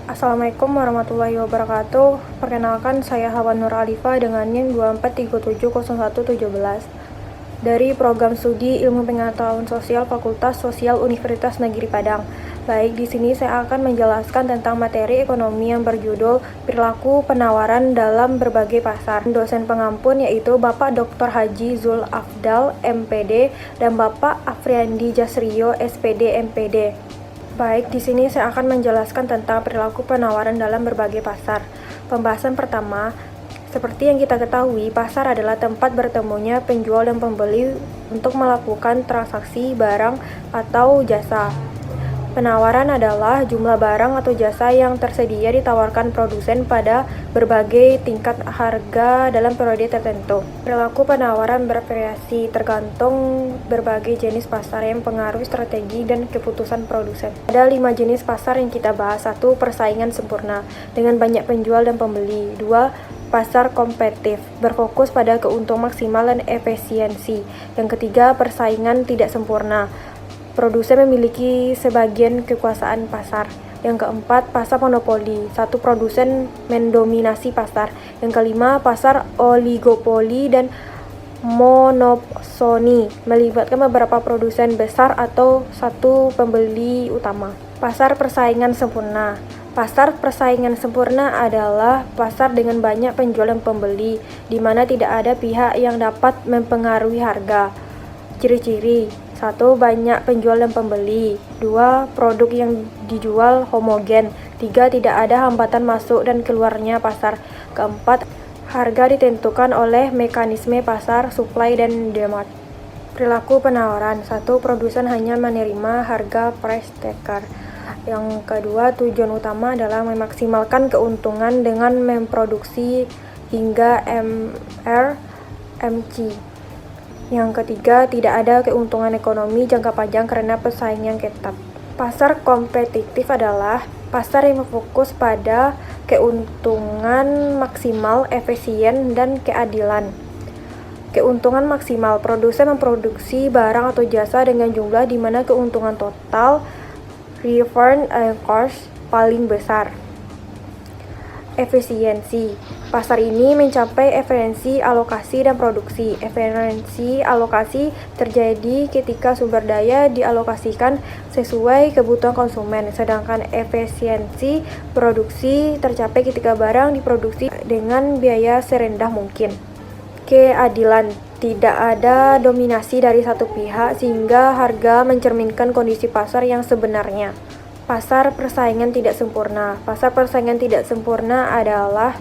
Assalamualaikum warahmatullahi wabarakatuh. Perkenalkan, saya Hawa Nur Alifa dengan NIM 24370117 dari Program Studi Ilmu Pengetahuan Sosial Fakultas Sosial Universitas Negeri Padang. Baik, di sini saya akan menjelaskan tentang materi ekonomi yang berjudul Perilaku Penawaran dalam Berbagai Pasar. Dosen pengampun yaitu Bapak Dr. Haji Zul Afdal, MPD, dan Bapak Afriandi Jasrio, SPD, MPD. Baik, di sini saya akan menjelaskan tentang perilaku penawaran dalam berbagai pasar. Pembahasan pertama, seperti yang kita ketahui, pasar adalah tempat bertemunya penjual dan pembeli untuk melakukan transaksi barang atau jasa. Penawaran adalah jumlah barang atau jasa yang tersedia ditawarkan produsen pada berbagai tingkat harga dalam periode tertentu. Perilaku penawaran bervariasi tergantung berbagai jenis pasar yang mempengaruhi strategi dan keputusan produsen. Ada 5 jenis pasar yang kita bahas. 1. Persaingan sempurna dengan banyak penjual dan pembeli. 2. Pasar kompetitif berfokus pada keuntungan maksimal dan efisiensi. Yang ketiga, persaingan tidak sempurna. Produsen memiliki sebagian kekuasaan pasar. Yang keempat, pasar monopoli. Satu produsen mendominasi pasar. Yang kelima, pasar oligopoli dan monopsoni, melibatkan beberapa produsen besar atau satu pembeli utama. Pasar persaingan sempurna. Pasar persaingan sempurna adalah pasar dengan banyak penjual dan pembeli, di mana tidak ada pihak yang dapat mempengaruhi harga. Ciri-ciri: 1. Banyak penjual dan pembeli. 2. Produk yang dijual homogen. 3. Tidak ada hambatan masuk dan keluarnya pasar. Keempat, harga ditentukan oleh mekanisme pasar, supply dan demand. Perilaku penawaran. 1. Produsen hanya menerima harga price taker. Yang kedua, tujuan utama adalah memaksimalkan keuntungan dengan memproduksi hingga MR, MC. Yang ketiga, tidak ada keuntungan ekonomi jangka panjang karena persaingan ketat. Pasar kompetitif adalah pasar yang berfokus pada keuntungan maksimal, efisien, dan keadilan. Keuntungan maksimal: produsen memproduksi barang atau jasa dengan jumlah di mana keuntungan total return on cost paling besar. Efisiensi: pasar ini mencapai efisiensi alokasi dan produksi. Efisiensi alokasi terjadi ketika sumber daya dialokasikan sesuai kebutuhan konsumen, sedangkan efisiensi produksi tercapai ketika barang diproduksi dengan biaya serendah mungkin. Keadilan: tidak ada dominasi dari satu pihak sehingga harga mencerminkan kondisi pasar yang sebenarnya. Pasar persaingan tidak sempurna. Pasar persaingan tidak sempurna adalah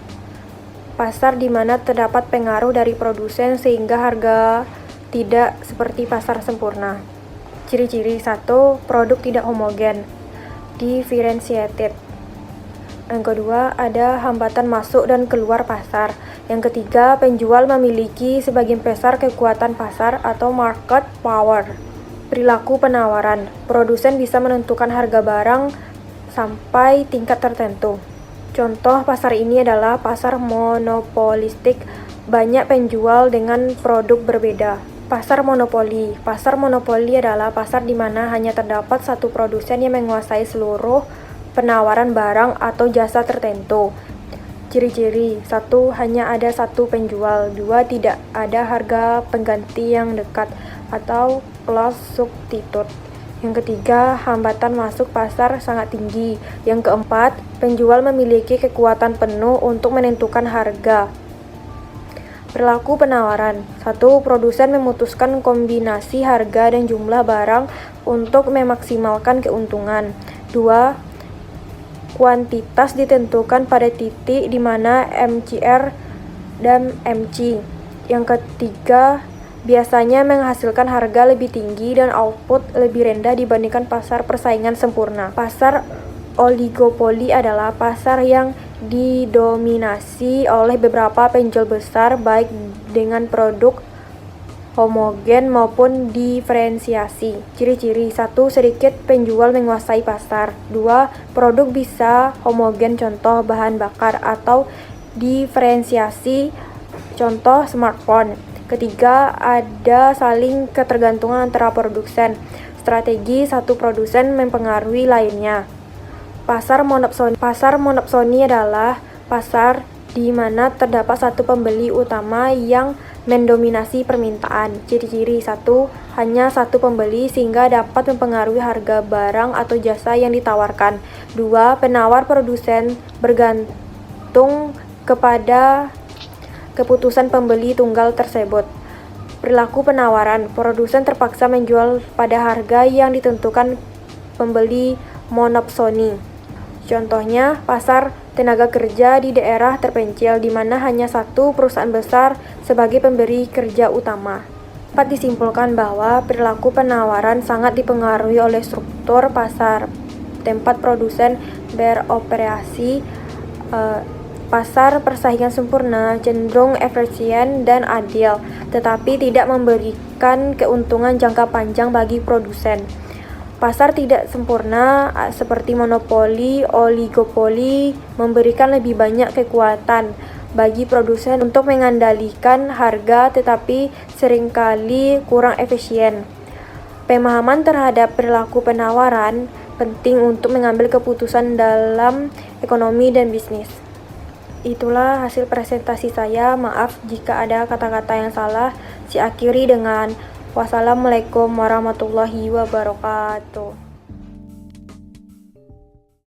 pasar di mana terdapat pengaruh dari produsen sehingga harga tidak seperti pasar sempurna. Ciri-ciri: 1. Produk tidak homogen, differentiated. Yang kedua, ada hambatan masuk dan keluar pasar. Yang ketiga, penjual memiliki sebagian besar kekuatan pasar atau market power. Perilaku penawaran: produsen bisa menentukan harga barang sampai tingkat tertentu. Contoh pasar ini adalah pasar monopolistik, banyak penjual dengan produk berbeda. Pasar monopoli. Pasar monopoli adalah pasar di mana hanya terdapat satu produsen yang menguasai seluruh penawaran barang atau jasa tertentu. Ciri-ciri: 1. Hanya ada satu penjual. 2. Tidak ada harga pengganti yang dekat atau close substitute. Yang ketiga, hambatan masuk pasar sangat tinggi. Yang keempat, penjual memiliki kekuatan penuh untuk menentukan harga. Perilaku penawaran: 1. Produsen memutuskan kombinasi harga dan jumlah barang untuk memaksimalkan keuntungan. 2. Kuantitas ditentukan pada titik di mana MCR dan MC. Yang ketiga, biasanya menghasilkan harga lebih tinggi dan output lebih rendah dibandingkan pasar persaingan sempurna. Pasar oligopoli adalah pasar yang didominasi oleh beberapa penjual besar, baik dengan produk homogen maupun diferensiasi. Ciri-ciri: 1. Sedikit penjual menguasai pasar. 2. Produk bisa homogen, contoh bahan bakar, atau diferensiasi, contoh smartphone. Ketiga, ada saling ketergantungan antara produsen. Strategi: satu produsen mempengaruhi lainnya. Pasar monopsoni adalah pasar di mana terdapat satu pembeli utama yang mendominasi permintaan. Ciri-ciri: 1. Hanya satu pembeli sehingga dapat mempengaruhi harga barang atau jasa yang ditawarkan. 2. Penawar produsen bergantung kepada keputusan pembeli tunggal tersebut. Perilaku penawaran: produsen terpaksa menjual pada harga yang ditentukan pembeli monopsoni. Contohnya, pasar tenaga kerja di daerah terpencil di mana hanya satu perusahaan besar sebagai pemberi kerja utama. Dapat disimpulkan bahwa perilaku penawaran sangat dipengaruhi oleh struktur pasar tempat produsen beroperasi. Pasar persaingan sempurna, cenderung efisien dan adil, tetapi tidak memberikan keuntungan jangka panjang bagi produsen. Pasar tidak sempurna seperti monopoli, oligopoli memberikan lebih banyak kekuatan bagi produsen untuk mengendalikan harga tetapi seringkali kurang efisien. Pemahaman terhadap perilaku penawaran penting untuk mengambil keputusan dalam ekonomi dan bisnis. Itulah hasil presentasi saya. Maaf jika ada kata-kata yang salah. Saya akhiri dengan wassalamualaikum warahmatullahi wabarakatuh.